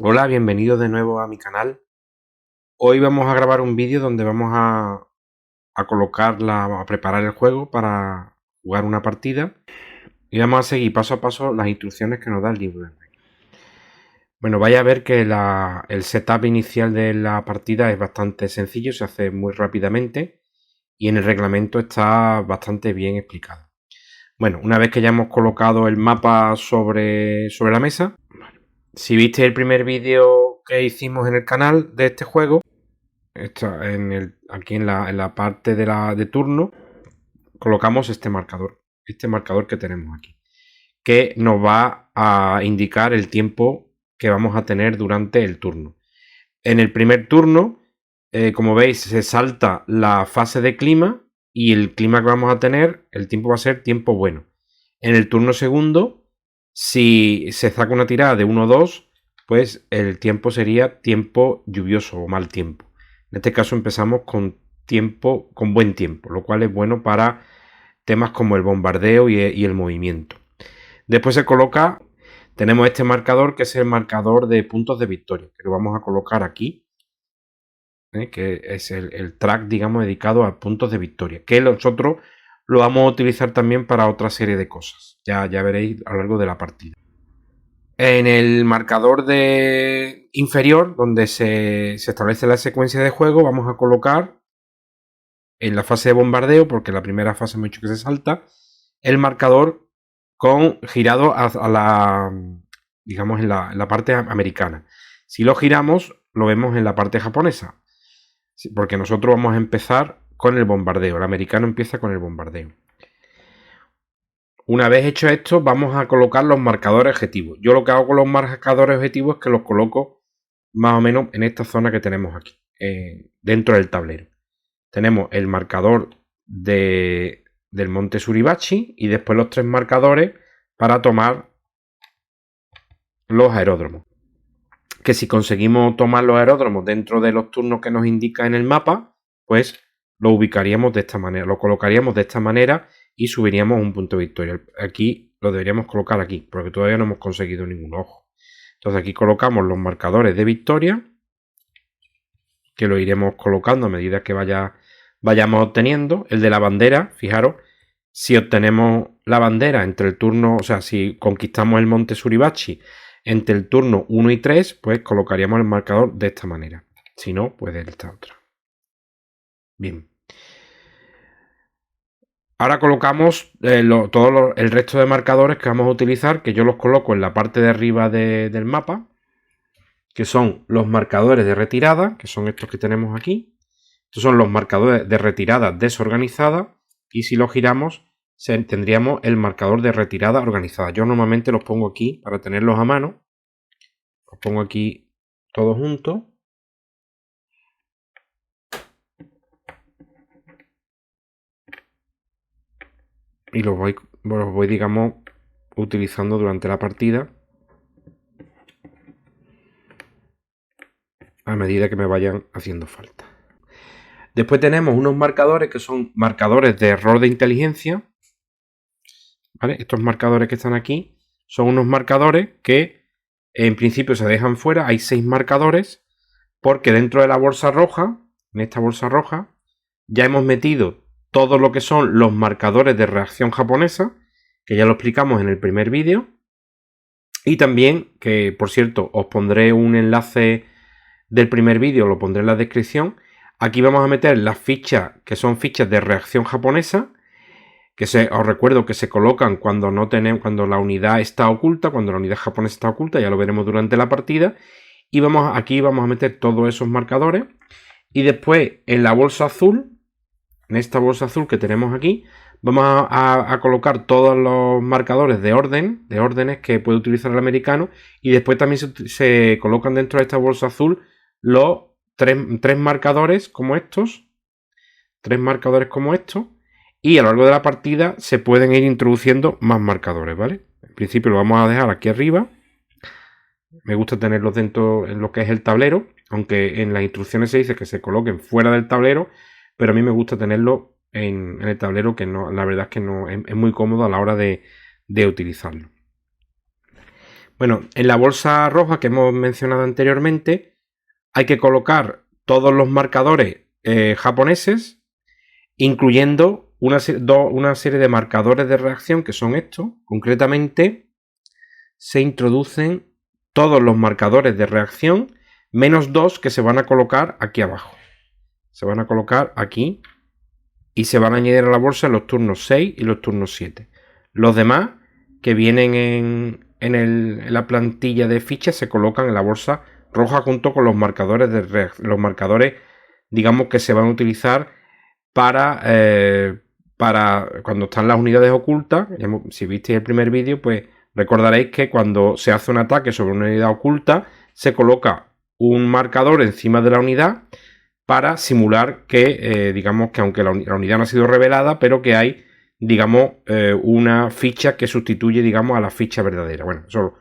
Hola, bienvenidos de nuevo a mi canal. Hoy vamos a grabar un vídeo donde vamos a preparar el juego para jugar una partida y vamos a seguir paso a paso las instrucciones que nos da el libro. Bueno, vaya a ver que el setup inicial de la partida es bastante sencillo, se hace muy rápidamente y en el reglamento está bastante bien explicado. Bueno, una vez que ya hemos colocado el mapa sobre la mesa, si viste el primer vídeo que hicimos en el canal de este juego, aquí en la parte de turno, colocamos este marcador que tenemos aquí, que nos va a indicar el tiempo que vamos a tener durante el turno. En el primer turno, como veis, se salta la fase de clima y el clima que vamos a tener, el tiempo va a ser tiempo bueno. En el turno segundo, si se saca una tirada de 1 o 2, pues el tiempo sería tiempo lluvioso o mal tiempo. En este caso empezamos con buen tiempo, lo cual es bueno para temas como el bombardeo y el movimiento. Después se coloca, tenemos este marcador que es el marcador de puntos de victoria, que lo vamos a colocar aquí, que es el track, digamos, dedicado a puntos de victoria, que nosotros lo vamos a utilizar también para otra serie de cosas. Ya veréis a lo largo de la partida. En el marcador inferior, donde se establece la secuencia de juego, vamos a colocar en la fase de bombardeo, porque la primera fase hemos dicho que se salta, el marcador girado a la, digamos, en la parte americana. Si lo giramos, lo vemos en la parte japonesa, porque nosotros vamos a empezar con el bombardeo. El americano empieza con el bombardeo. Una vez hecho esto, vamos a colocar los marcadores objetivos. Yo lo que hago con los marcadores objetivos es que los coloco más o menos en esta zona que tenemos aquí, dentro del tablero. Tenemos el marcador del monte Suribachi y después los 3 marcadores para tomar los aeródromos. Que si conseguimos tomar los aeródromos dentro de los turnos que nos indica en el mapa, pues lo ubicaríamos de esta manera, lo colocaríamos de esta manera y subiríamos un punto de victoria. Aquí lo deberíamos colocar aquí, porque todavía no hemos conseguido ningún ojo. Entonces aquí colocamos los marcadores de victoria, que lo iremos colocando a medida que vayamos obteniendo. El de la bandera, fijaros, si obtenemos la bandera entre el turno, o sea, si conquistamos el monte Suribachi entre el turno 1 y 3, pues colocaríamos el marcador de esta manera. Si no, pues de esta otra. Bien. Ahora colocamos el resto de marcadores que vamos a utilizar, que yo los coloco en la parte de arriba del mapa, que son los marcadores de retirada, que son estos que tenemos aquí. Estos son los marcadores de retirada desorganizada, y si los giramos tendríamos el marcador de retirada organizada. Yo normalmente los pongo aquí para tenerlos a mano. Los pongo aquí todos juntos. Y los voy, digamos, utilizando durante la partida a medida que me vayan haciendo falta. Después tenemos unos marcadores que son marcadores de error de inteligencia. ¿Vale? Estos marcadores que están aquí son unos marcadores que en principio se dejan fuera. Hay 6 marcadores porque dentro de la bolsa roja, en esta bolsa roja, ya hemos metido todo lo que son los marcadores de reacción japonesa, que ya lo explicamos en el primer vídeo. Y también, que por cierto, os pondré un enlace del primer vídeo, lo pondré en la descripción. Aquí vamos a meter las fichas, que son fichas de reacción japonesa, que os recuerdo que se colocan cuando la unidad está oculta, cuando la unidad japonesa está oculta, ya lo veremos durante la partida. Y aquí vamos a meter todos esos marcadores. Y después en la bolsa azul, en esta bolsa azul que tenemos aquí, vamos a colocar todos los marcadores de órdenes que puede utilizar el americano. Y después también se colocan dentro de esta bolsa azul los tres marcadores como estos. 3 marcadores como estos. Y a lo largo de la partida se pueden ir introduciendo más marcadores, ¿vale? En principio lo vamos a dejar aquí arriba. Me gusta tenerlos dentro en lo que es el tablero, aunque en las instrucciones se dice que se coloquen fuera del tablero, pero a mí me gusta tenerlo en el tablero, que no, la verdad es que no es muy cómodo a la hora de utilizarlo. Bueno, en la bolsa roja que hemos mencionado anteriormente hay que colocar todos los marcadores japoneses, incluyendo una serie de marcadores de reacción que son estos. Concretamente, se introducen todos los marcadores de reacción menos 2 que se van a colocar aquí abajo. Se van a colocar aquí y se van a añadir a la bolsa en los turnos 6 y los turnos 7. Los demás que vienen en la plantilla de fichas se colocan en la bolsa roja junto con los marcadores digamos, que se van a utilizar para cuando están las unidades ocultas. Si visteis el primer vídeo, pues recordaréis que cuando se hace un ataque sobre una unidad oculta, se coloca un marcador encima de la unidad para simular que, digamos, que aunque la unidad no ha sido revelada, pero que hay, digamos, una ficha que sustituye, digamos, a la ficha verdadera. Bueno, eso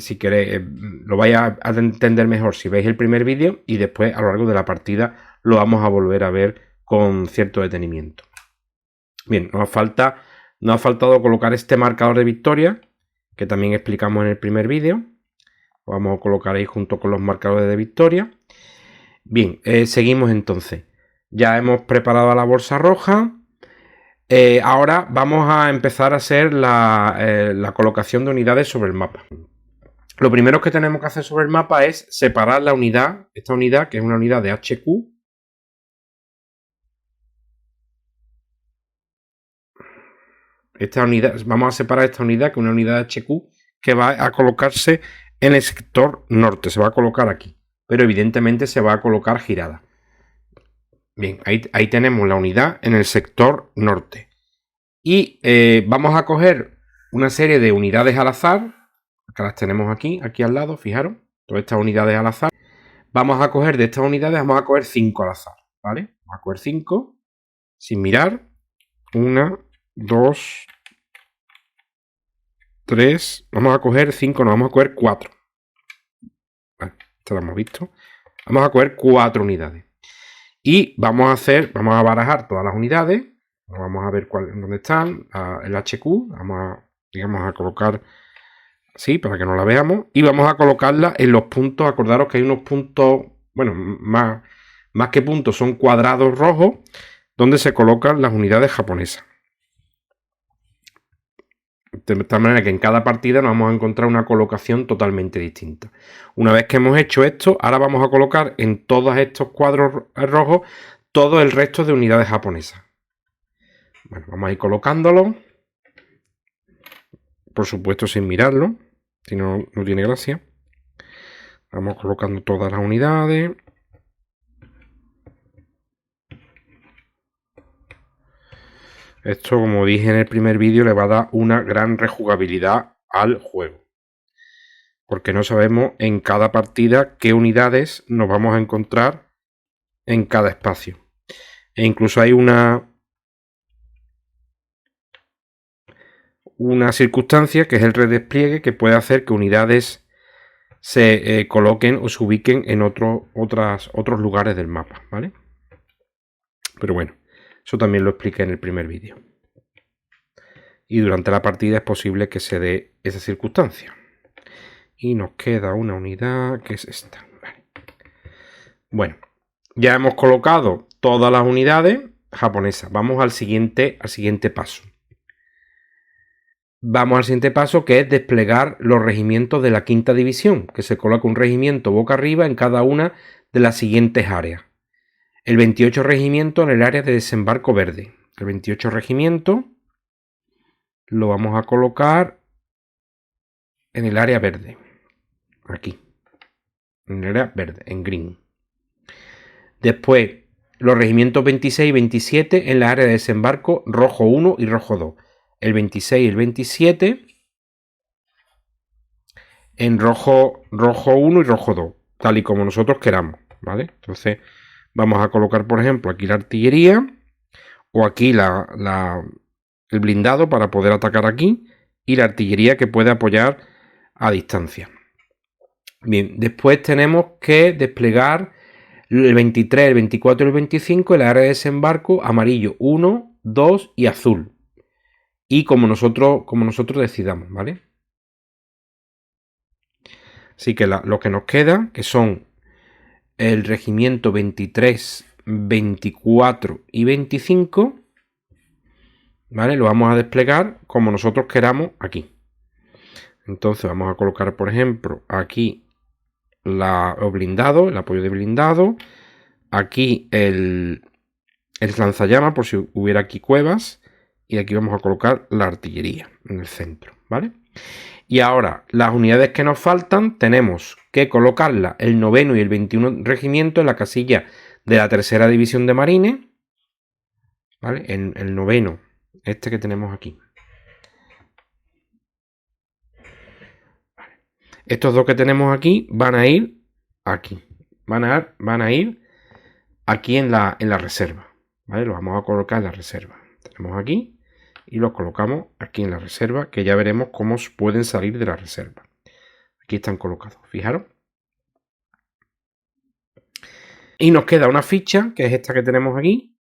si queréis, lo vais a entender mejor si veis el primer vídeo, y después a lo largo de la partida lo vamos a volver a ver con cierto detenimiento. Bien, nos ha faltado colocar este marcador de victoria, que también explicamos en el primer vídeo. Lo vamos a colocar ahí junto con los marcadores de victoria. Bien, seguimos entonces. Ya hemos preparado la bolsa roja. Ahora vamos a empezar a hacer la colocación de unidades sobre el mapa. Lo primero que tenemos que hacer sobre el mapa es separar la unidad, esta unidad que es una unidad de HQ. Esta unidad, vamos a separar esta unidad, que es una unidad de HQ, que va a colocarse en el sector norte. Se va a colocar aquí, pero evidentemente se va a colocar girada. Bien, ahí tenemos la unidad en el sector norte. Y vamos a coger una serie de unidades al azar, que las tenemos aquí al lado, fijaros, todas estas unidades al azar. Vamos a coger de estas unidades, vamos a coger 5 al azar, ¿vale? Vamos a coger 5, sin mirar. 1, 2, 3, vamos a coger 5, no, vamos a coger 4. Vale, esto lo hemos visto. Vamos a coger 4 unidades. Y vamos a barajar todas las unidades. Vamos a ver dónde están. El HQ. Vamos a colocar así para que no la veamos. Y vamos a colocarla en los puntos. Acordaros que hay unos puntos, bueno, más que puntos, son cuadrados rojos donde se colocan las unidades japonesas. De tal manera que en cada partida nos vamos a encontrar una colocación totalmente distinta. Una vez que hemos hecho esto, ahora vamos a colocar en todos estos cuadros rojos todo el resto de unidades japonesas. Bueno, vamos a ir colocándolo. Por supuesto sin mirarlo, si no, no tiene gracia. Vamos colocando todas las unidades. Esto, como dije en el primer vídeo, le va a dar una gran rejugabilidad al juego. Porque no sabemos en cada partida qué unidades nos vamos a encontrar en cada espacio. E incluso hay una circunstancia que es el redespliegue, que puede hacer que unidades se coloquen o se ubiquen en otros lugares del mapa, ¿vale? Pero bueno, eso también lo expliqué en el primer vídeo. Y durante la partida es posible que se dé esa circunstancia. Y nos queda una unidad que es esta. Vale. Bueno, ya hemos colocado todas las unidades japonesas. Vamos al siguiente paso. Vamos al siguiente paso, que es desplegar los regimientos de la quinta división, que se coloca un regimiento boca arriba en cada una de las siguientes áreas. El 28 regimiento en el área de desembarco verde. El 28 regimiento lo vamos a colocar en el área verde. Aquí. En el área verde, en green. Después, los regimientos 26 y 27 en la área de desembarco rojo 1 y rojo 2. El 26 y el 27 en rojo 1 y rojo 2, tal y como nosotros queramos, ¿vale? Entonces vamos a colocar, por ejemplo, aquí la artillería o aquí el blindado para poder atacar aquí, y la artillería que puede apoyar a distancia. Bien, después tenemos que desplegar el 23, el 24 y el 25 en la área de desembarco amarillo 1, 2 y azul. Y como nosotros decidamos, ¿vale? Así que lo que nos queda, que son el regimiento 23, 24 y 25, ¿vale? Lo vamos a desplegar como nosotros queramos aquí. Entonces vamos a colocar, por ejemplo, aquí el blindado, el apoyo de blindado. Aquí el lanzallamas, por si hubiera aquí cuevas. Y aquí vamos a colocar la artillería en el centro, ¿vale? Y ahora, las unidades que nos faltan, tenemos que colocarla el 9º y el 21 regimiento en la casilla de la 3ª división de marines, ¿vale? En el 9º, este que tenemos aquí. Vale. Estos dos que tenemos aquí van a ir aquí. Van a ir aquí en la reserva, ¿vale? Lo vamos a colocar en la reserva. Tenemos aquí. Y los colocamos aquí en la reserva, que ya veremos cómo pueden salir de la reserva. Aquí están colocados, fijaros. Y nos queda una ficha, que es esta que tenemos aquí,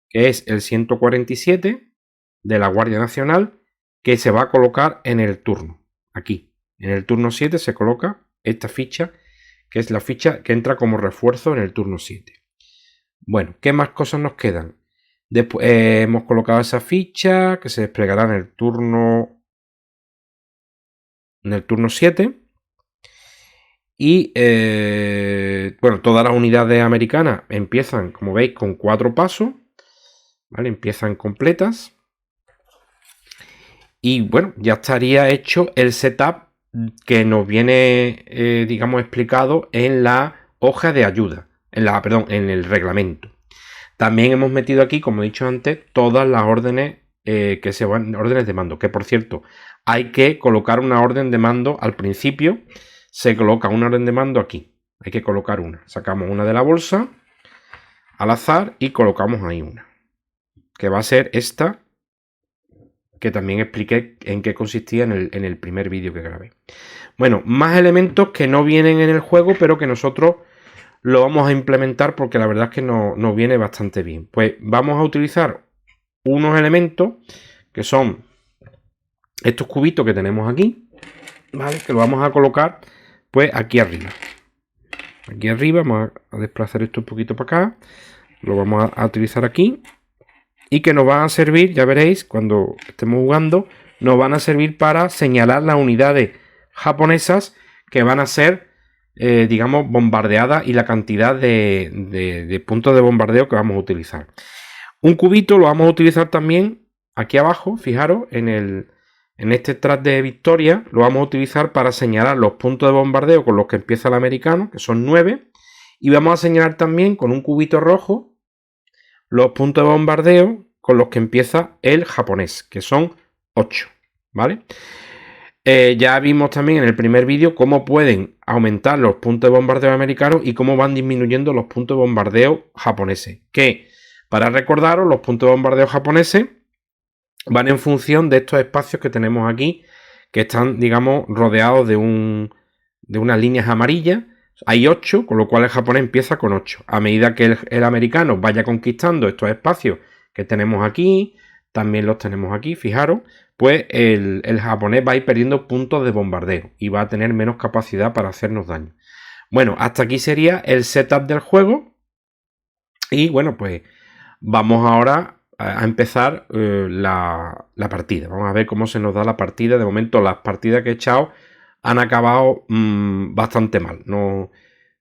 que es el 147 de la Guardia Nacional, que se va a colocar en el turno. Aquí, en el turno 7 se coloca esta ficha, que es la ficha que entra como refuerzo en el turno 7. Bueno, ¿qué más cosas nos quedan? Después hemos colocado esa ficha que se desplegará en el turno 7. Y bueno, todas las unidades americanas empiezan, como veis, con 4 pasos, ¿vale? Empiezan completas. Y bueno, ya estaría hecho el setup que nos viene, digamos, explicado en la hoja de ayuda, en el reglamento. También hemos metido aquí, como he dicho antes, todas las órdenes que se van, órdenes de mando, que por cierto, hay que colocar una orden de mando al principio. Se coloca una orden de mando aquí. Hay que colocar una. Sacamos una de la bolsa al azar y colocamos ahí una. Que va a ser esta, que también expliqué en qué consistía en el primer vídeo que grabé. Bueno, más elementos que no vienen en el juego, pero que nosotros lo vamos a implementar porque la verdad es que nos viene bastante bien. Pues vamos a utilizar unos elementos que son estos cubitos que tenemos aquí, ¿vale? Que lo vamos a colocar pues aquí arriba. Aquí arriba vamos a desplazar esto un poquito para acá. Lo vamos a utilizar aquí. Y que nos van a servir, ya veréis, cuando estemos jugando, nos van a servir para señalar las unidades japonesas que van a ser, digamos, bombardeadas y la cantidad de puntos de bombardeo que vamos a utilizar. Un cubito lo vamos a utilizar también aquí abajo, fijaros, en este track de victoria, lo vamos a utilizar para señalar los puntos de bombardeo con los que empieza el americano, que son 9, y vamos a señalar también con un cubito rojo los puntos de bombardeo con los que empieza el japonés, que son 8, ¿vale? Ya vimos también en el primer vídeo cómo pueden aumentar los puntos de bombardeo americanos y cómo van disminuyendo los puntos de bombardeo japoneses. Que, para recordaros, los puntos de bombardeo japoneses van en función de estos espacios que tenemos aquí, que están, digamos, rodeados de unas líneas amarillas. Hay 8, con lo cual el japonés empieza con 8. A medida que el americano vaya conquistando estos espacios que tenemos aquí, también los tenemos aquí, fijaros, pues el japonés va a ir perdiendo puntos de bombardeo y va a tener menos capacidad para hacernos daño. Bueno, hasta aquí sería el setup del juego. Y bueno, pues vamos ahora a empezar la partida. Vamos a ver cómo se nos da la partida. De momento las partidas que he echado han acabado bastante mal. No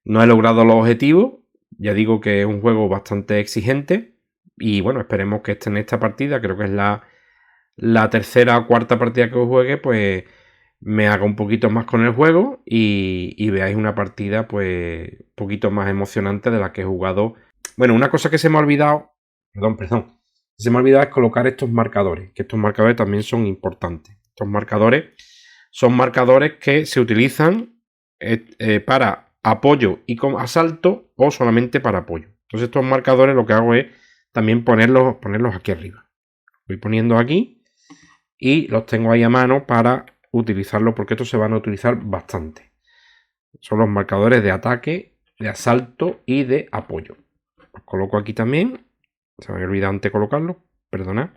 he logrado los objetivos. Ya digo que es un juego bastante exigente. Y bueno, esperemos que en esta partida, creo que es la tercera o cuarta partida que os juegue, pues me haga un poquito más con el juego y veáis una partida pues un poquito más emocionante de la que he jugado. Bueno, una cosa que se me ha olvidado, perdón, se me ha olvidado es colocar estos marcadores, que estos marcadores también son importantes. Estos marcadores son marcadores que se utilizan para apoyo y con asalto o solamente para apoyo. Entonces estos marcadores lo que hago es también ponerlos aquí arriba. Voy poniendo aquí y los tengo ahí a mano para utilizarlos porque estos se van a utilizar bastante. Son los marcadores de ataque, de asalto y de apoyo. Los coloco aquí también. Se me había olvidado antes colocarlo, perdonad.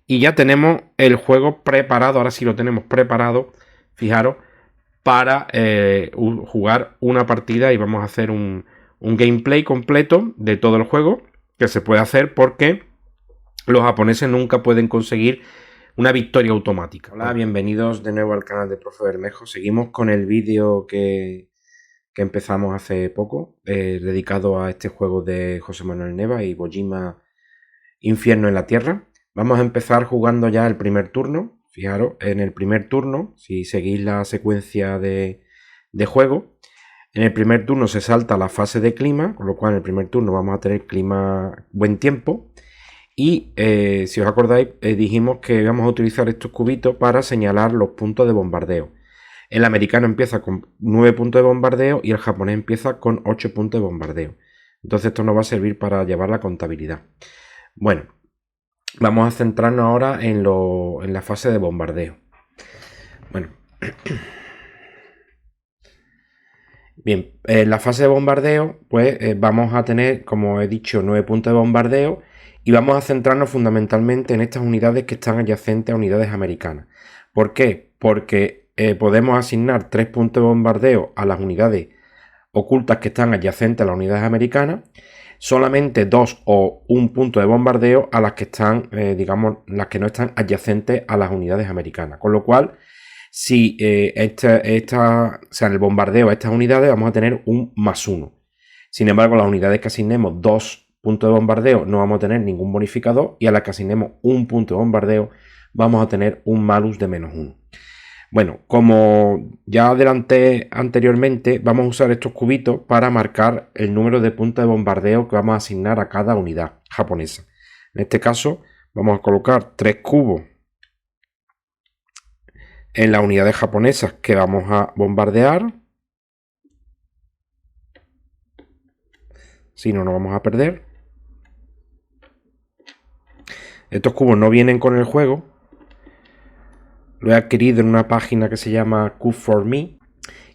Y ya tenemos el juego preparado. Ahora sí lo tenemos preparado. Fijaros, para jugar una partida y vamos a hacer un gameplay completo de todo el juego, que se puede hacer porque los japoneses nunca pueden conseguir una victoria automática. Hola, bienvenidos de nuevo al canal de Profe Bermejo. Seguimos con el vídeo que empezamos hace poco, dedicado a este juego de José Manuel Neva y Bojima Infierno en la Tierra. Vamos a empezar jugando ya el primer turno. Fijaros, en el primer turno, si seguís la secuencia de juego, en el primer turno se salta la fase de clima, con lo cual en el primer turno vamos a tener clima buen tiempo. Y si os acordáis, dijimos que íbamos a utilizar estos cubitos para señalar los puntos de bombardeo. El americano empieza con 9 puntos de bombardeo y el japonés empieza con 8 puntos de bombardeo. Entonces esto nos va a servir para llevar la contabilidad. Bueno, vamos a centrarnos ahora en la fase de bombardeo. Bueno, bien, en la fase de bombardeo, pues vamos a tener, como he dicho, 9 puntos de bombardeo y vamos a centrarnos fundamentalmente en estas unidades que están adyacentes a unidades americanas. ¿Por qué? Porque podemos asignar 3 puntos de bombardeo a las unidades ocultas que están adyacentes a las unidades americanas, solamente 2 o 1 punto de bombardeo a las que están, digamos, las que no están adyacentes a las unidades americanas. Con lo cual, si en el bombardeo a estas unidades vamos a tener un +1. Sin embargo, las unidades que asignemos 2 puntos de bombardeo no vamos a tener ningún bonificador y a las que asignemos 1 punto de bombardeo vamos a tener un malus de -1. Bueno, como ya adelanté anteriormente, vamos a usar estos cubitos para marcar el número de puntos de bombardeo que vamos a asignar a cada unidad japonesa. En este caso, vamos a colocar 3 cubos en las unidades japonesas que vamos a bombardear. Si no, nos vamos a perder. Estos cubos no vienen con el juego. Lo he adquirido en una página que se llama Cube4Me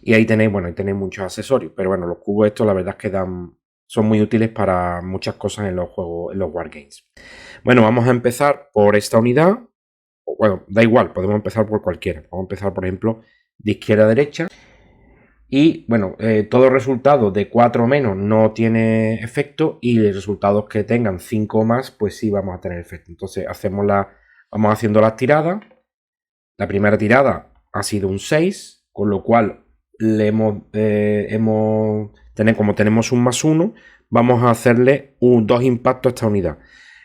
y ahí tenéis, bueno, ahí tenéis muchos accesorios, pero bueno, los cubos estos la verdad es que son muy útiles para muchas cosas en los juegos, en los wargames. Bueno, vamos a empezar por esta unidad. Bueno, da igual, podemos empezar por cualquiera. Vamos a empezar, por ejemplo, de izquierda a derecha. Y bueno, todo resultado de 4 o menos no tiene efecto y los resultados que tengan 5 o más, pues sí vamos a tener efecto. Entonces vamos haciendo las tiradas. La primera tirada ha sido un 6, con lo cual como tenemos un +1, vamos a hacerle 2 impactos a esta unidad.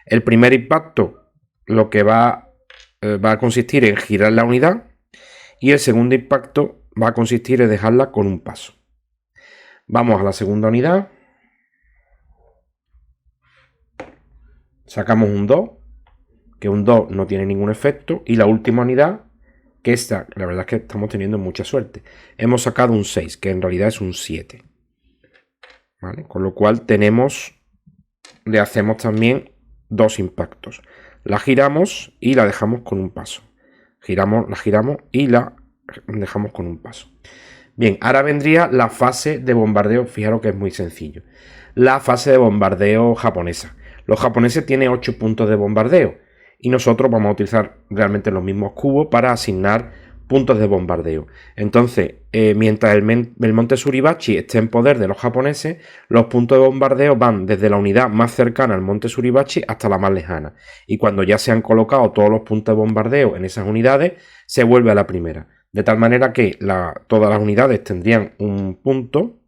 El primer impacto lo que va a consistir en girar la unidad y el segundo impacto va a consistir en dejarla con un paso. Vamos a la segunda unidad. Sacamos un 2, que un 2 no tiene ningún efecto. Y la última unidad, que esta, la verdad es que estamos teniendo mucha suerte. Hemos sacado un 6, que en realidad es un 7. ¿Vale? Con lo cual le hacemos también 2 impactos. La giramos y la dejamos con un paso. La giramos y la dejamos con un paso. Bien, ahora vendría la fase de bombardeo. Fijaros que es muy sencillo. La fase de bombardeo japonesa. Los japoneses tienen 8 puntos de bombardeo y nosotros vamos a utilizar realmente los mismos cubos para asignar puntos de bombardeo. Entonces, mientras el monte Suribachi esté en poder de los japoneses, los puntos de bombardeo van desde la unidad más cercana al monte Suribachi hasta la más lejana. Y cuando ya se han colocado todos los puntos de bombardeo en esas unidades, se vuelve a la primera. De tal manera que todas las unidades tendrían un punto,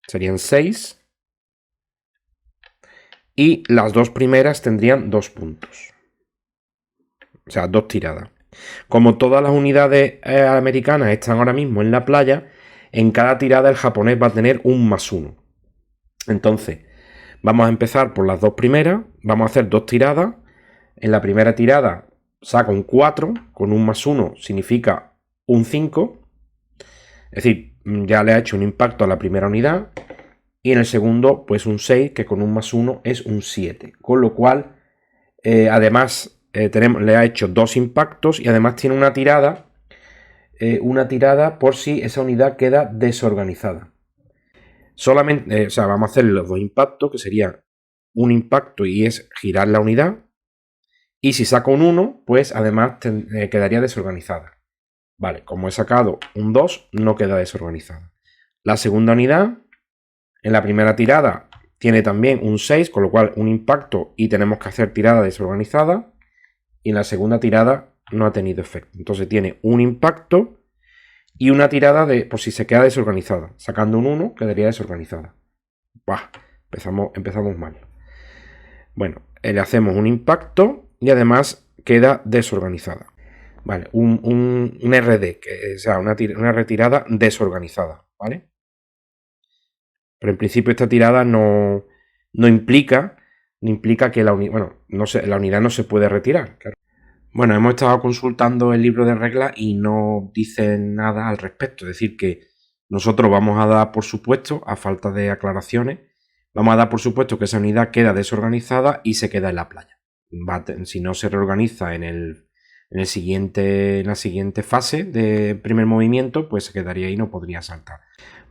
serían 6, y las 2 primeras tendrían 2 puntos. O sea, 2 tiradas. Como todas las unidades americanas están ahora mismo en la playa, en cada tirada el japonés va a tener un +1. Entonces, vamos a empezar por las 2 primeras. Vamos a hacer 2 tiradas. En la primera tirada saco un 4, con un +1 significa un 5. Es decir, ya le ha hecho un impacto a la primera unidad. Y en el segundo, pues un 6, que con un +1 es un 7. Con lo cual, además, le ha hecho 2 impactos y además tiene una tirada por si esa unidad queda desorganizada. Solamente, vamos a hacer los 2 impactos, que sería un impacto y es girar la unidad. Y si saco un 1, pues además quedaría desorganizada. Vale, como he sacado un 2, no queda desorganizada. La segunda unidad, en la primera tirada, tiene también un 6, con lo cual un impacto y tenemos que hacer tirada desorganizada. Y en la segunda tirada no ha tenido efecto. Entonces tiene un impacto y una tirada de por si se queda desorganizada. Sacando un 1 quedaría desorganizada. Bah, empezamos mal. Bueno, le hacemos un impacto y además queda desorganizada. Vale, un RD, o sea, una retirada desorganizada, ¿vale? Pero en principio esta tirada no implica que la unidad, bueno, la unidad no se puede retirar. Claro. Bueno, hemos estado consultando el libro de reglas y no dice nada al respecto. Es decir, que nosotros vamos a dar por supuesto, a falta de aclaraciones, vamos a dar por supuesto que esa unidad queda desorganizada y se queda en la playa. Si no se reorganiza en la siguiente fase de primer movimiento, pues se quedaría ahí y no podría saltar.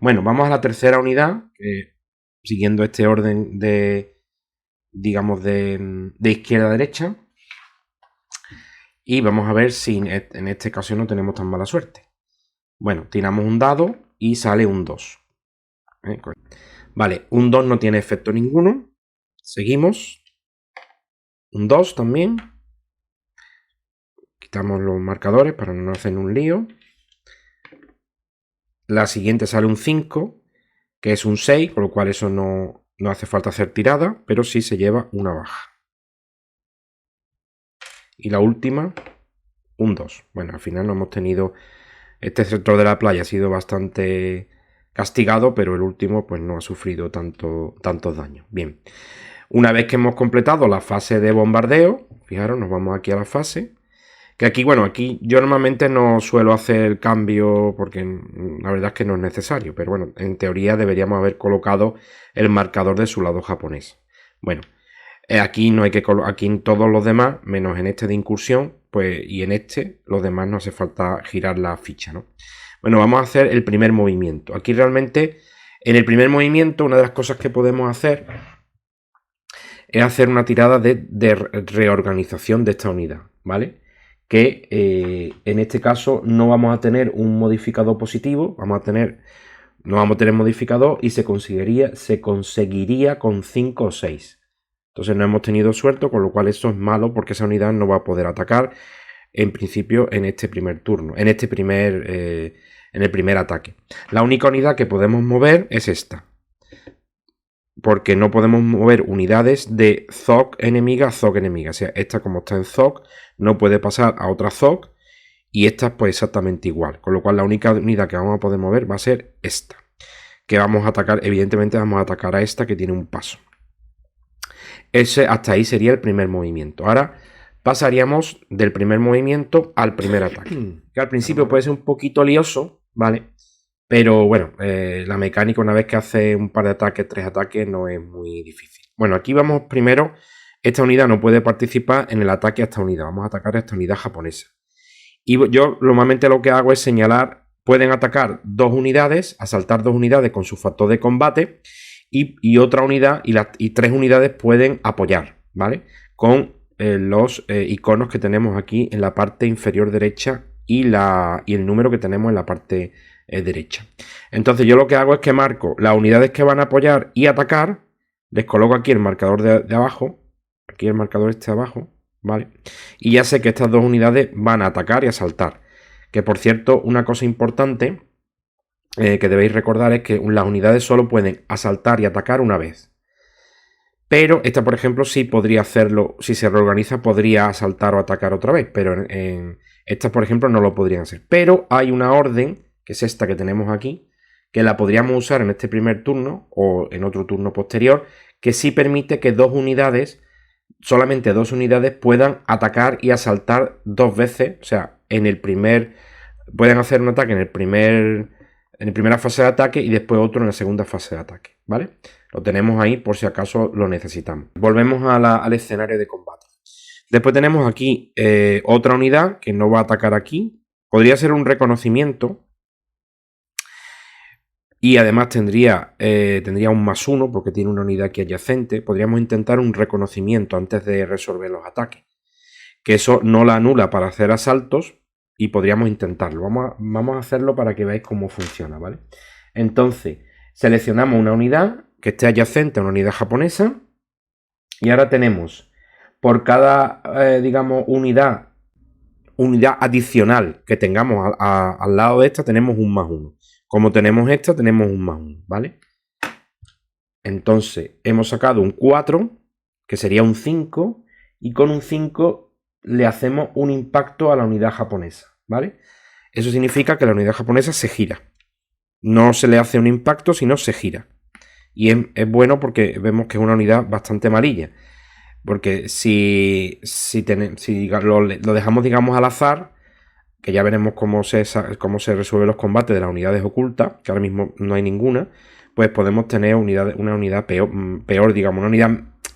Bueno, vamos a la tercera unidad, siguiendo este orden de, digamos, de izquierda a derecha. Y vamos a ver si en este caso no tenemos tan mala suerte. Bueno, tiramos un dado y sale un 2. Vale, un 2 no tiene efecto ninguno. Seguimos. Un 2 también. Quitamos los marcadores para no hacer un lío. La siguiente sale un 5, que es un 6, con lo cual eso no hace falta hacer tirada, pero sí se lleva una baja. Y la última, un 2. Bueno, al final no hemos tenido... Este sector de la playa ha sido bastante castigado, pero el último pues no ha sufrido tantos daños. Bien, una vez que hemos completado la fase de bombardeo, fijaros, nos vamos aquí a la fase, que aquí, bueno, aquí yo normalmente no suelo hacer el cambio porque la verdad es que no es necesario, pero bueno, en teoría deberíamos haber colocado el marcador de su lado japonés. Bueno, aquí no hay que aquí en todos los demás, menos en este de incursión, pues, y en este, los demás no hace falta girar la ficha, ¿no? Bueno, vamos a hacer el primer movimiento. Aquí realmente, en el primer movimiento, una de las cosas que podemos hacer es hacer una tirada de reorganización de esta unidad, ¿vale? Que en este caso no vamos a tener un modificador positivo, no vamos a tener modificador y se conseguiría con 5 o 6. Entonces no hemos tenido suerte, con lo cual esto es malo porque esa unidad no va a poder atacar en principio en este primer turno, en el primer ataque. La única unidad que podemos mover es esta, porque no podemos mover unidades de ZOC enemiga a ZOC enemiga. O sea, esta como está en ZOC no puede pasar a otra ZOC y esta pues exactamente igual. Con lo cual la única unidad que vamos a poder mover va a ser esta, que vamos a atacar, evidentemente vamos a atacar a esta que tiene un paso. Hasta ahí sería el primer movimiento. Ahora pasaríamos del primer movimiento al primer ataque. Que al principio puede ser un poquito lioso, ¿vale? Pero bueno, la mecánica una vez que hace un par de ataques, 3 ataques, no es muy difícil. Bueno, aquí vamos primero, esta unidad no puede participar en el ataque a esta unidad. Vamos a atacar a esta unidad japonesa. Y yo normalmente lo que hago es señalar, pueden atacar 2 unidades, asaltar 2 unidades con su factor de combate. Y otra unidad y 3 unidades pueden apoyar, ¿vale? Con los iconos que tenemos aquí en la parte inferior derecha y el número que tenemos en la parte derecha. Entonces yo lo que hago es que marco las unidades que van a apoyar y atacar, les coloco aquí el marcador de abajo, aquí el marcador este de abajo, ¿vale? Y ya sé que estas 2 unidades van a atacar y asaltar. Que por cierto, una cosa importante que debéis recordar es que las unidades solo pueden asaltar y atacar una vez. Pero esta, por ejemplo, sí podría hacerlo, si se reorganiza, podría asaltar o atacar otra vez. Pero en estas, por ejemplo, no lo podrían hacer. Pero hay una orden, que es esta que tenemos aquí, que la podríamos usar en este primer turno o en otro turno posterior, que sí permite que solamente dos unidades puedan atacar y asaltar 2 veces. O sea, pueden hacer un ataque en la primera fase de ataque y después otro en la segunda fase de ataque, ¿vale? Lo tenemos ahí por si acaso lo necesitamos. Volvemos al escenario de combate. Después tenemos aquí otra unidad que no va a atacar aquí. Podría ser un reconocimiento. Y además tendría un +1 porque tiene una unidad aquí adyacente. Podríamos intentar un reconocimiento antes de resolver los ataques. Que eso no la anula para hacer asaltos, y podríamos intentarlo. Vamos a hacerlo para que veáis cómo funciona, ¿vale? Entonces, seleccionamos una unidad que esté adyacente a una unidad japonesa y ahora tenemos por cada, digamos, unidad adicional que tengamos al lado de esta, tenemos un +1. Como tenemos esta, tenemos un +1, ¿vale? Entonces, hemos sacado un 4, que sería un 5, y con un 5 le hacemos un impacto a la unidad japonesa, ¿vale? Eso significa que la unidad japonesa se gira. No se le hace un impacto, sino se gira. Y es bueno porque vemos que es una unidad bastante amarilla. Porque si lo dejamos, digamos, al azar, que ya veremos cómo se resuelven los combates de las unidades ocultas, que ahora mismo no hay ninguna, pues podemos tener una unidad peor, digamos, una unidad,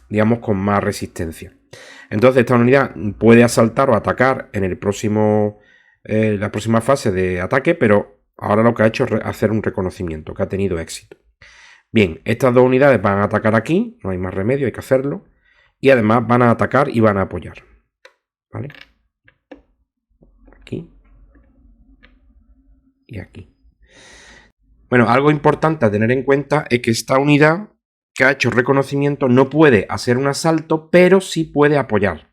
digamos, con más resistencia. Entonces esta unidad puede asaltar o atacar en la próxima fase de ataque, pero ahora lo que ha hecho es hacer un reconocimiento, que ha tenido éxito. Bien, estas dos unidades van a atacar aquí, no hay más remedio, hay que hacerlo. Y además van a atacar y van a apoyar. ¿Vale? Aquí. Y aquí. Bueno, algo importante a tener en cuenta es que esta unidad que ha hecho reconocimiento no puede hacer un asalto, pero sí puede apoyar.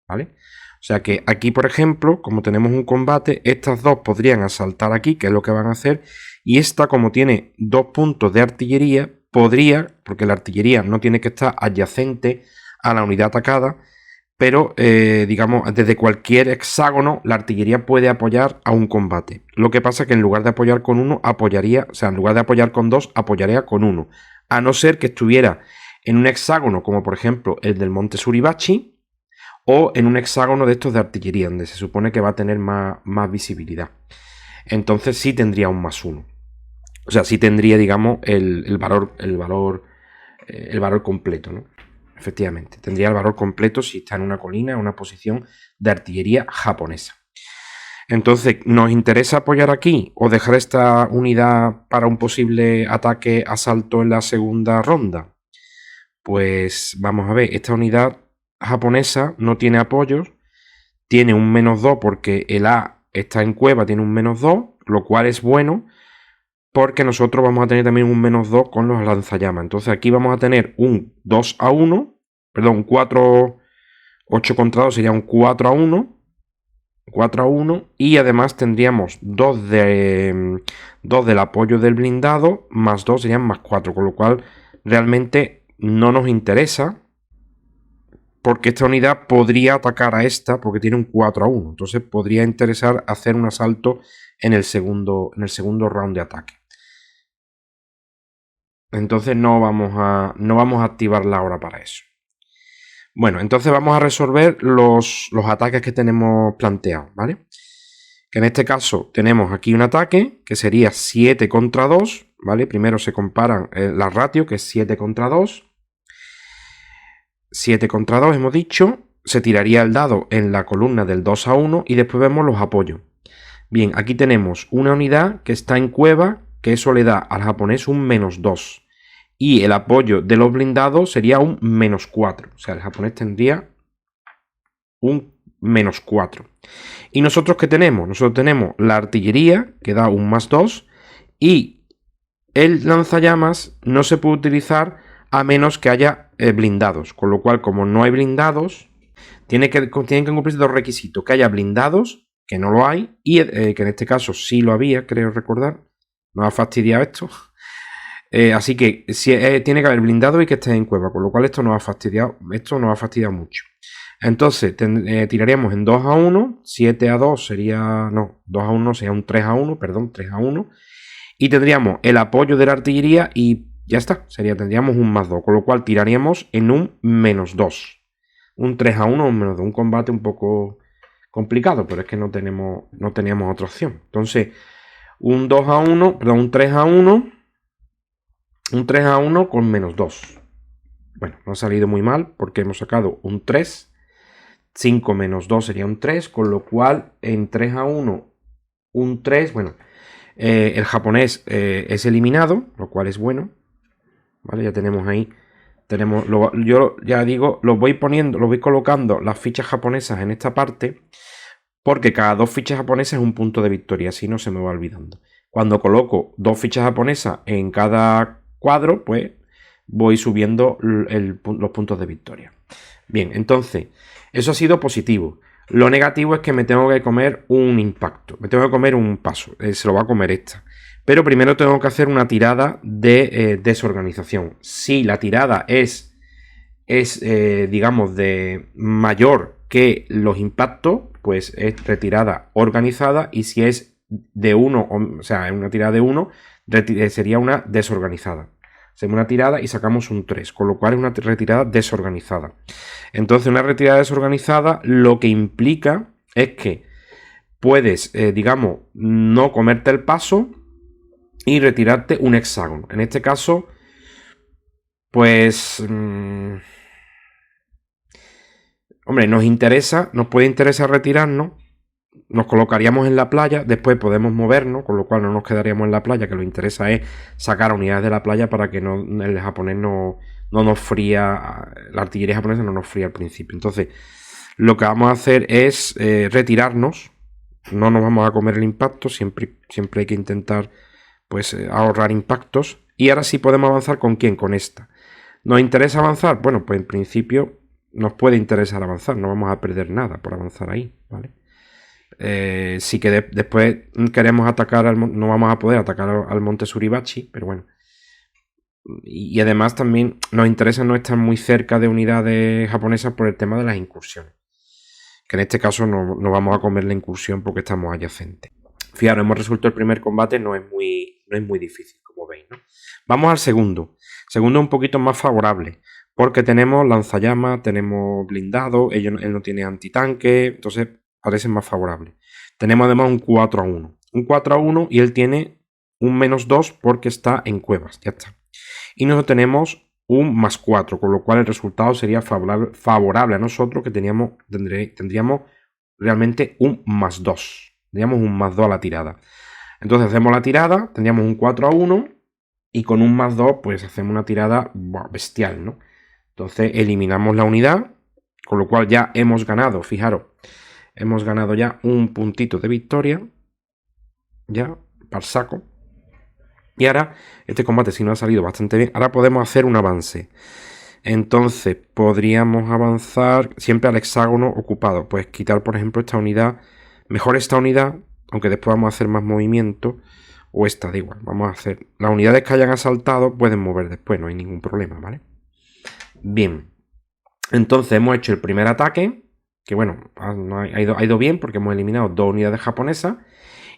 ¿Vale? O sea que aquí, por ejemplo, como tenemos un combate, estas dos podrían asaltar aquí, que es lo que van a hacer. Y esta, como tiene 2 puntos de artillería, podría, porque la artillería no tiene que estar adyacente a la unidad atacada, pero digamos, desde cualquier hexágono la artillería puede apoyar a un combate. Lo que pasa es que en lugar de apoyar con uno, apoyaría, o sea, en lugar de apoyar con 2, apoyaría con 1. A no ser que estuviera en un hexágono, como por ejemplo el del Monte Suribachi, o en un hexágono de estos de artillería, donde se supone que va a tener más visibilidad. Entonces sí tendría un +1. O sea, sí tendría, digamos, el valor completo, ¿no? Efectivamente, tendría el valor completo si está en una colina, en una posición de artillería japonesa. Entonces, ¿nos interesa apoyar aquí o dejar esta unidad para un posible ataque asalto en la segunda ronda? Pues vamos a ver, esta unidad japonesa no tiene apoyos, tiene un -2 porque el A está en cueva, tiene un -2, lo cual es bueno porque nosotros vamos a tener también un -2 con los lanzallamas. Entonces aquí vamos a tener un 2-1, perdón, un 4, 8 contra 2 sería un 4-1, 4-1, y además tendríamos 2 del apoyo del blindado, más 2 serían +4, con lo cual realmente no nos interesa, porque esta unidad podría atacar a esta porque tiene un 4-1. Entonces podría interesar hacer un asalto en el segundo round de ataque. Entonces no vamos a activarla ahora para eso. Bueno, entonces vamos a resolver los ataques que tenemos planteados, ¿vale? Que en este caso tenemos aquí un ataque que sería 7 contra 2, ¿vale? Primero se comparan la ratio, que es 7 contra 2. 7 contra 2 hemos dicho. Se tiraría el dado en la columna del 2-1 y después vemos los apoyos. Bien, aquí tenemos una unidad que está en cueva, que eso le da al japonés un -2. Y el apoyo de los blindados sería un -4. O sea, el japonés tendría un -4. ¿Y nosotros qué tenemos? Nosotros tenemos la artillería, que da un +2. Y el lanzallamas no se puede utilizar a menos que haya blindados. Con lo cual, como no hay blindados, tienen que cumplirse 2 requisitos. Que haya blindados, que no lo hay, y que en este caso sí lo había, creo recordar. Nos ha fastidiado esto. Así que tiene que haber blindado y que esté en cueva, con lo cual esto nos ha fastidiado mucho. Entonces tiraríamos en 2-1, 7-2 sería, no, 2-1 sería un 3-1, perdón, 3-1, y tendríamos el apoyo de la artillería y ya está, tendríamos un +2, con lo cual tiraríamos en un -2, un 3-1 o un -2, un combate un poco complicado, pero es que no teníamos otra opción. Entonces, un 2-1, perdón, un 3-1. Un 3-1 con -2. Bueno, no ha salido muy mal porque hemos sacado un 3. 5 menos 2 sería un 3, con lo cual en 3-1, un 3, bueno, el japonés es eliminado, lo cual es bueno. Vale, ya tenemos ahí. Yo ya digo, lo voy colocando las fichas japonesas en esta parte porque cada 2 fichas japonesas es un punto de victoria, así no se me va olvidando. Cuando coloco 2 fichas japonesas en cada cuadro, pues voy subiendo los puntos de victoria. Bien, entonces, eso ha sido positivo. Lo negativo es que me tengo que comer un impacto, me tengo que comer un paso, se lo va a comer esta. Pero primero tengo que hacer una tirada de desorganización. Si la tirada es digamos, de mayor que los impactos, pues es retirada organizada, y si es de 1, o sea, una tirada de 1, sería una desorganizada. Hacemos una tirada y sacamos un 3, con lo cual es una retirada desorganizada. Entonces, una retirada desorganizada lo que implica es que puedes, digamos, no comerte el paso y retirarte un hexágono. En este caso, pues... hombre, nos puede interesar retirarnos, nos colocaríamos en la playa, después podemos movernos, con lo cual no nos quedaríamos en la playa, que lo que interesa es sacar unidades de la playa para que el japonés no nos fría, la artillería japonesa no nos fría al principio. Entonces, lo que vamos a hacer es retirarnos, no nos vamos a comer el impacto, siempre hay que intentar pues ahorrar impactos. Y ahora sí podemos avanzar ¿con quién? Con esta. ¿Nos interesa avanzar? Bueno, pues en principio nos puede interesar avanzar, no vamos a perder nada por avanzar ahí, ¿vale? Sí que después queremos atacar, no vamos a poder atacar al monte Suribachi, pero bueno. Y además también nos interesa no estar muy cerca de unidades japonesas por el tema de las incursiones. Que en este caso no vamos a comer la incursión porque estamos adyacentes. Fijaros, hemos resuelto el primer combate, no es muy difícil, como veis, ¿no? Vamos al segundo. Segundo un poquito más favorable, porque tenemos lanzallamas, tenemos blindado, él no tiene antitanque, entonces parece más favorable. Tenemos además un 4-1. Un 4-1 y él tiene un -2 porque está en cuevas, ya está. Y nosotros tenemos un +4, con lo cual el resultado sería favorable a nosotros, que tendríamos realmente un +2. Tendríamos un +2 a la tirada. Entonces hacemos la tirada, tendríamos un 4-1 y con un +2 pues hacemos una tirada bestial, ¿no? Entonces eliminamos la unidad, con lo cual ya hemos ganado, fijaros, hemos ganado ya un puntito de victoria, ya, para el saco. Y ahora, este combate si no ha salido bastante bien, ahora podemos hacer un avance. Entonces podríamos avanzar siempre al hexágono ocupado, pues quitar por ejemplo esta unidad, mejor esta unidad, aunque después vamos a hacer más movimiento, o esta, da igual, vamos a hacer, las unidades que hayan asaltado pueden mover después, no hay ningún problema, ¿vale? Bien, entonces hemos hecho el primer ataque, que bueno, ha ido bien porque hemos eliminado 2 unidades japonesas.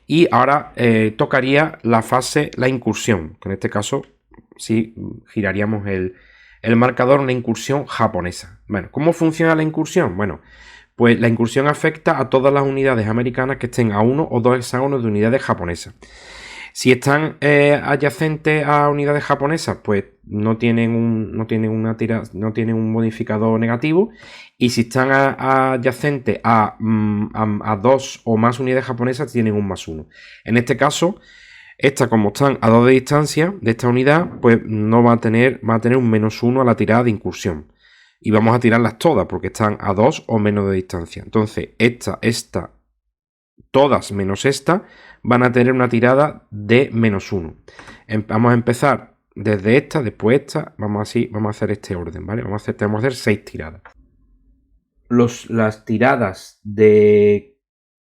Y ahora tocaría la fase, la incursión, que en este caso sí giraríamos el marcador, una incursión japonesa. Bueno, ¿cómo funciona la incursión? Bueno, pues la incursión afecta a todas las unidades americanas que estén a 1 o 2 hexágonos de unidades japonesas. Si están adyacentes a unidades japonesas, pues no tienen un modificador negativo. Y si están adyacentes a 2 o más unidades japonesas, tienen un +1. En este caso, esta, como están a 2 de distancia de esta unidad, pues no va a tener un -1 a la tirada de incursión. Y vamos a tirarlas todas porque están a 2 o menos de distancia. Entonces, esta, todas menos esta, van a tener una tirada de -1. Vamos a empezar desde esta, después esta, vamos a hacer este orden, ¿vale? Tenemos que hacer 6 tiradas. Las tiradas de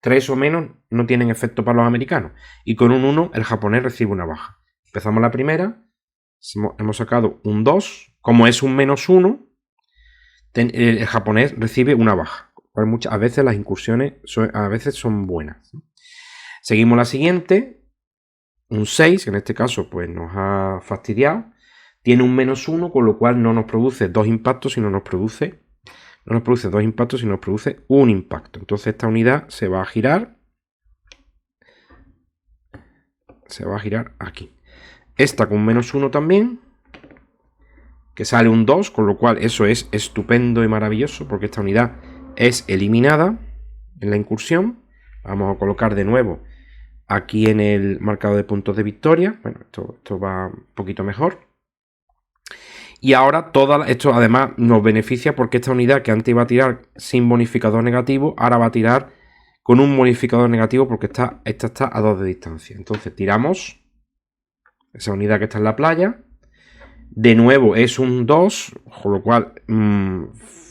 3 o menos no tienen efecto para los americanos. Y con un 1 el japonés recibe una baja. Empezamos la primera, hemos sacado un 2. Como es un -1, el japonés recibe una baja. A veces las incursiones son buenas. Seguimos la siguiente, un 6, que en este caso pues nos ha fastidiado. Tiene un -1, con lo cual no nos produce 2 impactos, sino nos produce 2 impactos, sino nos produce un impacto. Entonces esta unidad se va a girar. Se va a girar aquí. Esta con -1 también, que sale un 2, con lo cual eso es estupendo y maravilloso, porque esta unidad es eliminada en la incursión. Vamos a colocar de nuevo aquí en el marcador de puntos de victoria. Bueno, esto va un poquito mejor. Y ahora esto además nos beneficia porque esta unidad que antes iba a tirar sin bonificador negativo, ahora va a tirar con un modificador negativo porque esta está a 2 de distancia. Entonces tiramos esa unidad que está en la playa. De nuevo es un 2, con lo cual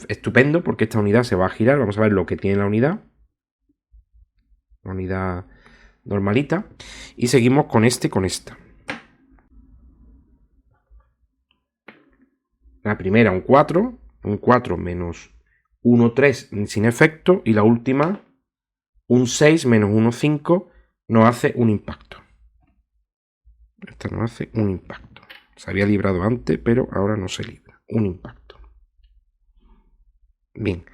estupendo porque esta unidad se va a girar. Vamos a ver lo que tiene la unidad. La unidad normalita. Y seguimos con con esta. La primera un 4 menos 1, 3 sin efecto. Y la última un 6 menos 1, 5 nos hace un impacto. Esta nos hace un impacto. Se había librado antes, pero ahora no se libra. Un impacto. Bien.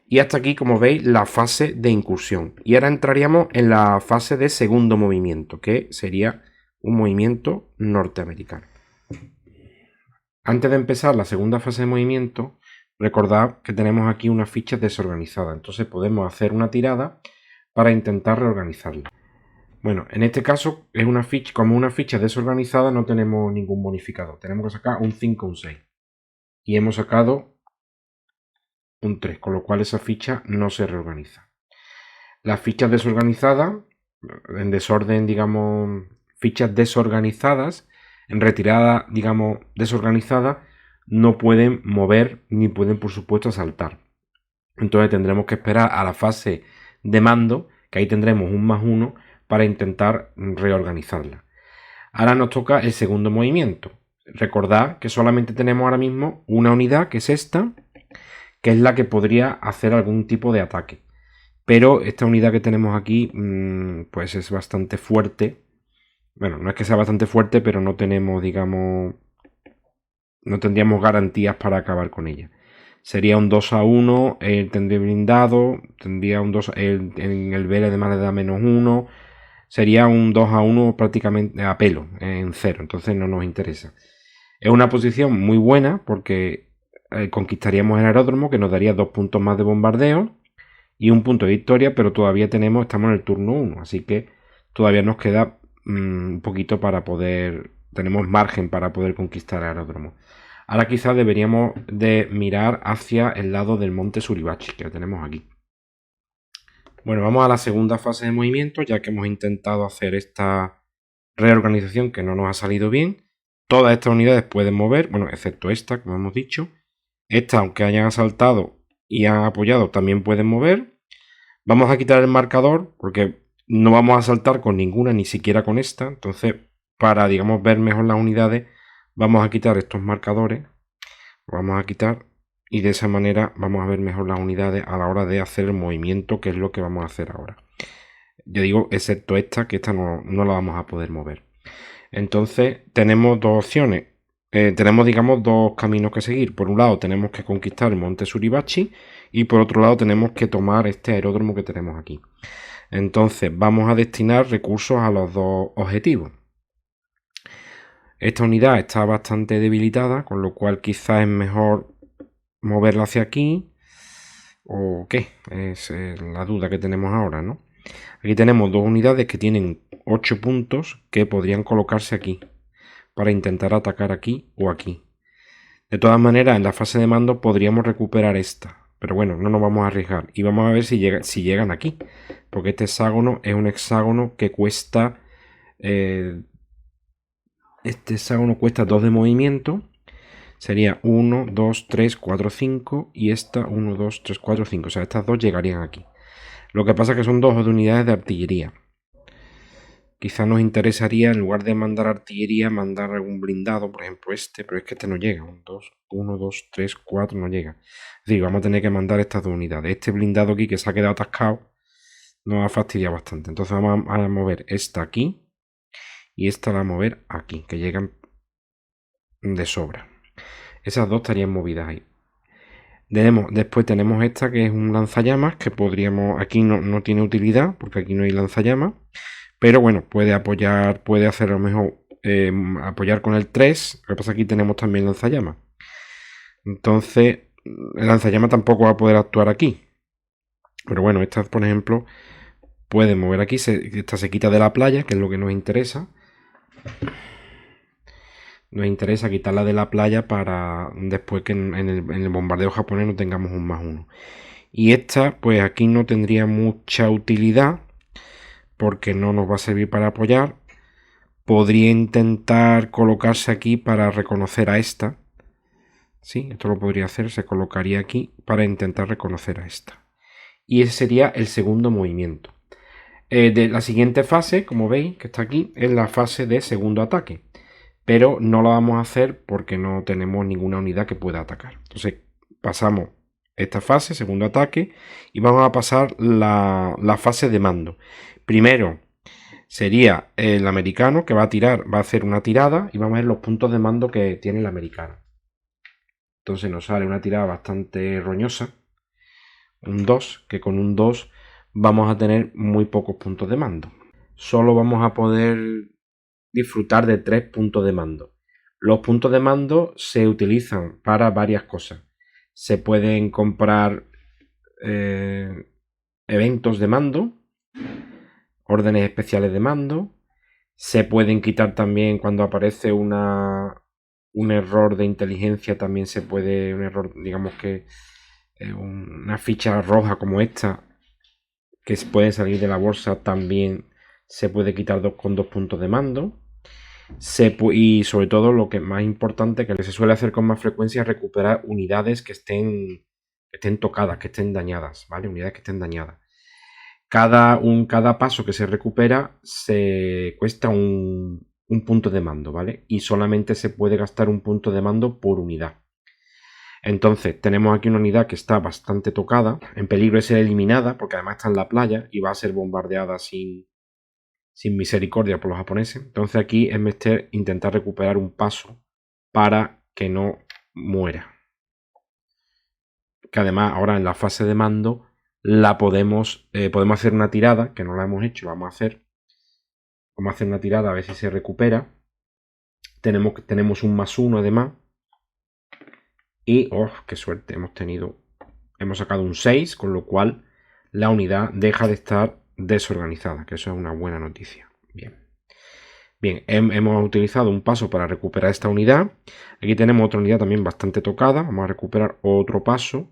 Y hasta aquí, como veis, la fase de incursión. Y ahora entraríamos en la fase de segundo movimiento, que sería un movimiento norteamericano. Antes de empezar la segunda fase de movimiento, recordad que tenemos aquí unas fichas desorganizadas. Entonces podemos hacer una tirada para intentar reorganizarla. Bueno, en este caso, es una ficha, como una ficha desorganizada, no tenemos ningún bonificador. Tenemos que sacar un 5 o un 6. Y hemos sacado un 3, con lo cual esa ficha no se reorganiza. Las fichas desorganizadas, en desorden, digamos, fichas desorganizadas, en retirada, digamos, desorganizada, no pueden mover ni pueden, por supuesto, saltar. Entonces tendremos que esperar a la fase de mando, que ahí tendremos un +1 para intentar reorganizarla. Ahora nos toca el segundo movimiento. Recordad que solamente tenemos ahora mismo una unidad, que es esta, que es la que podría hacer algún tipo de ataque. Pero esta unidad que tenemos aquí, pues es bastante fuerte. Bueno, no es que sea bastante fuerte, pero no tenemos, digamos, no tendríamos garantías para acabar con ella. Sería un 2-1, tendría blindado, tendría un 2, en el BL además le da -1. Sería un 2-1 prácticamente a pelo, en 0, entonces no nos interesa. Es una posición muy buena porque conquistaríamos el aeródromo, que nos daría 2 puntos más de bombardeo y un punto de victoria, pero todavía estamos en el turno 1, así que todavía nos queda un poquito para poder, tenemos margen para poder conquistar el aeródromo. Ahora quizás deberíamos de mirar hacia el lado del monte Suribachi, que lo tenemos aquí. Bueno, vamos a la segunda fase de movimiento, ya que hemos intentado hacer esta reorganización que no nos ha salido bien. Todas estas unidades pueden mover, bueno, excepto esta, como hemos dicho. Esta, aunque hayan asaltado y han apoyado, también pueden mover. Vamos a quitar el marcador, porque no vamos a saltar con ninguna, ni siquiera con esta. Entonces, para, digamos, ver mejor las unidades, vamos a quitar estos marcadores. Vamos a quitar... Y de esa manera vamos a ver mejor las unidades a la hora de hacer el movimiento, que es lo que vamos a hacer ahora. Yo digo, excepto esta, que esta no la vamos a poder mover. Entonces tenemos dos opciones. Tenemos, digamos, dos caminos que seguir. Por un lado tenemos que conquistar el monte Suribachi y por otro lado tenemos que tomar este aeródromo que tenemos aquí. Entonces vamos a destinar recursos a los dos objetivos. Esta unidad está bastante debilitada, con lo cual quizás es mejor moverla hacia aquí, o qué, es la duda que tenemos ahora, ¿no? Aquí tenemos dos unidades que tienen 8 puntos que podrían colocarse aquí para intentar atacar aquí o aquí. De todas maneras, en la fase de mando podríamos recuperar esta, pero bueno, no nos vamos a arriesgar y vamos a ver si llegan aquí, porque este hexágono es un hexágono que cuesta este hexágono cuesta 2 de movimiento. Sería 1, 2, 3, 4, 5 y esta 1, 2, 3, 4, 5. O sea, estas dos llegarían aquí. Lo que pasa es que son dos unidades de artillería. Quizá nos interesaría, en lugar de mandar artillería, mandar algún blindado, por ejemplo este, pero es que este no llega. 1, 2, 3, 4 no llega. Es decir, vamos a tener que mandar estas dos unidades. Este blindado aquí que se ha quedado atascado nos va a fastidiar bastante. Entonces vamos a mover esta aquí y esta la vamos a mover aquí, que llegan de sobra. Esas dos estarían movidas ahí. Después tenemos esta que es un lanzallamas, que podríamos, aquí no tiene utilidad, porque aquí no hay lanzallamas. Pero bueno, puede apoyar, puede hacer a lo mejor apoyar con el 3. Lo que pasa es que aquí tenemos también lanzallamas. Entonces, el lanzallamas tampoco va a poder actuar aquí. Pero bueno, esta, por ejemplo, puede mover aquí. Esta se quita de la playa, que es lo que nos interesa. Nos interesa quitarla de la playa para después que en el bombardeo japonés no tengamos un +1. Y esta, pues aquí no tendría mucha utilidad porque no nos va a servir para apoyar. Podría intentar colocarse aquí para reconocer a esta. Sí, esto lo podría hacer, se colocaría aquí para intentar reconocer a esta. Y ese sería el segundo movimiento. De la siguiente fase, como veis, que está aquí, es la fase de segundo ataque. Pero no lo vamos a hacer porque no tenemos ninguna unidad que pueda atacar. Entonces pasamos esta fase, segundo ataque, y vamos a pasar la fase de mando. Primero sería el americano que va a tirar, va a hacer una tirada y vamos a ver los puntos de mando que tiene el americano. Entonces nos sale una tirada bastante roñosa, un 2, que con un 2 vamos a tener muy pocos puntos de mando. Solo vamos a poder disfrutar de 3 puntos de mando. Los puntos de mando se utilizan para varias cosas. Se pueden comprar eventos de mando, órdenes especiales de mando. Se pueden quitar también cuando aparece un error de inteligencia, también se puede, un error, digamos que una ficha roja como esta, que puede salir de la bolsa, también se puede quitar con 2 puntos de mando. Y sobre todo lo que es más importante, que se suele hacer con más frecuencia, es recuperar unidades que estén tocadas, que estén dañadas, ¿vale? Unidades que estén dañadas. Cada paso que se recupera se cuesta un punto de mando, ¿vale? Y solamente se puede gastar un punto de mando por unidad. Entonces tenemos aquí una unidad que está bastante tocada, en peligro de ser eliminada, porque además está en la playa y va a ser bombardeada sin misericordia por los japoneses. Entonces aquí es menester intentar recuperar un paso para que no muera. Que además ahora en la fase de mando podemos hacer una tirada, que no la hemos hecho, vamos a hacer una tirada a ver si se recupera. Tenemos un +1 además. Y, ¡oh, qué suerte! Hemos sacado un 6, con lo cual la unidad deja de estar desorganizada, que eso es una buena noticia. Bien, hemos utilizado un paso para recuperar esta unidad. Aquí tenemos otra unidad también bastante tocada. Vamos a recuperar otro paso.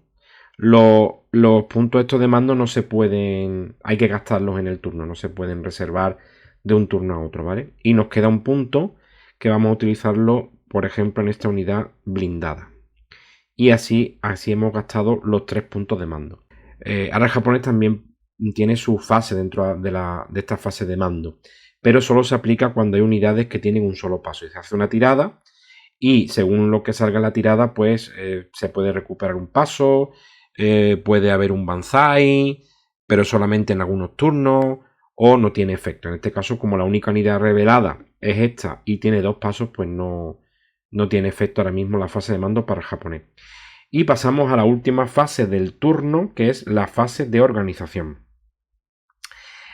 Los puntos estos de mando no se pueden, hay que gastarlos en el turno, no se pueden reservar de un turno a otro, ¿vale? Y nos queda un punto que vamos a utilizarlo, por ejemplo, en esta unidad blindada. Y así hemos gastado los 3 puntos de mando. Ahora el japonés también tiene su fase dentro de esta fase de mando, pero solo se aplica cuando hay unidades que tienen un solo paso. Y se hace una tirada y según lo que salga en la tirada, pues se puede recuperar un paso, puede haber un banzai, pero solamente en algunos turnos, o no tiene efecto. En este caso, como la única unidad revelada es esta y tiene 2 pasos, pues no tiene efecto ahora mismo la fase de mando para el japonés. Y pasamos a la última fase del turno, que es la fase de organización.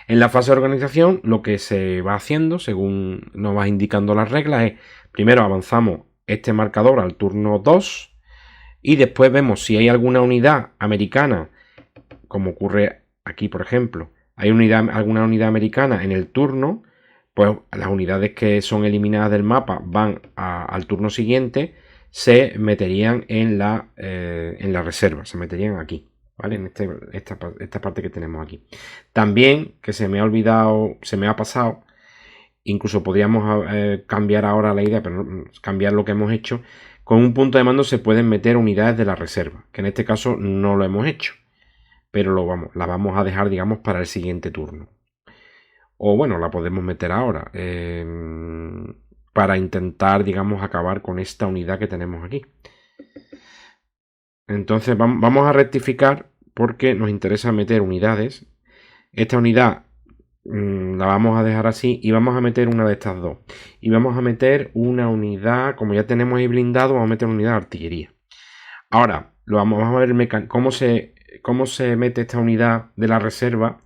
En la fase de organización, lo que se va haciendo, según nos va indicando las reglas, es primero avanzamos este marcador al turno 2 y después vemos si hay alguna unidad americana, como ocurre aquí, por ejemplo, hay alguna unidad americana en el turno, pues las unidades que son eliminadas del mapa van al turno siguiente, se meterían en la reserva, se meterían aquí, ¿vale? En esta parte que tenemos aquí. También, que se me ha olvidado, se me ha pasado, incluso podríamos cambiar ahora la idea, pero no, cambiar lo que hemos hecho. Con un punto de mando se pueden meter unidades de la reserva, que en este caso no lo hemos hecho, pero la vamos a dejar, digamos, para el siguiente turno. O bueno, la podemos meter ahora, para intentar, digamos, acabar con esta unidad que tenemos aquí. Entonces vamos a rectificar porque nos interesa meter unidades. Esta unidad la vamos a dejar así y vamos a meter una de estas dos. Y vamos a meter una unidad, como ya tenemos ahí blindado, vamos a meter una unidad de artillería. Ahora, vamos a ver cómo se mete esta unidad de la reserva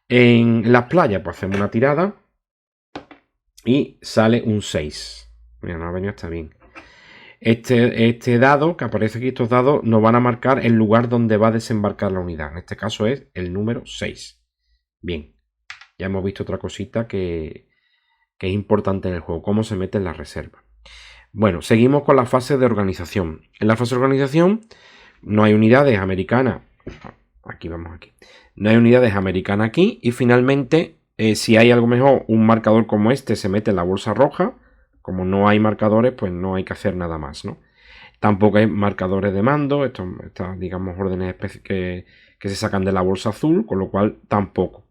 en las playas. Pues hacemos una tirada y sale un 6. Mira, no ha venido hasta bien. Este dado, que aparece aquí, estos dados, nos van a marcar el lugar donde va a desembarcar la unidad. En este caso es el número 6. Bien, ya hemos visto otra cosita que es importante en el juego, cómo se mete en la reserva. Bueno, seguimos con la fase de organización. En la fase de organización no hay unidades americanas Aquí vamos aquí. No hay unidades americanas aquí. Y finalmente, si hay algo mejor, un marcador como este se mete en la bolsa roja. Como no hay marcadores, pues no hay que hacer nada más, ¿no? Tampoco hay marcadores de mando. Estas, digamos, órdenes que se sacan de la bolsa azul, con lo cual tampoco.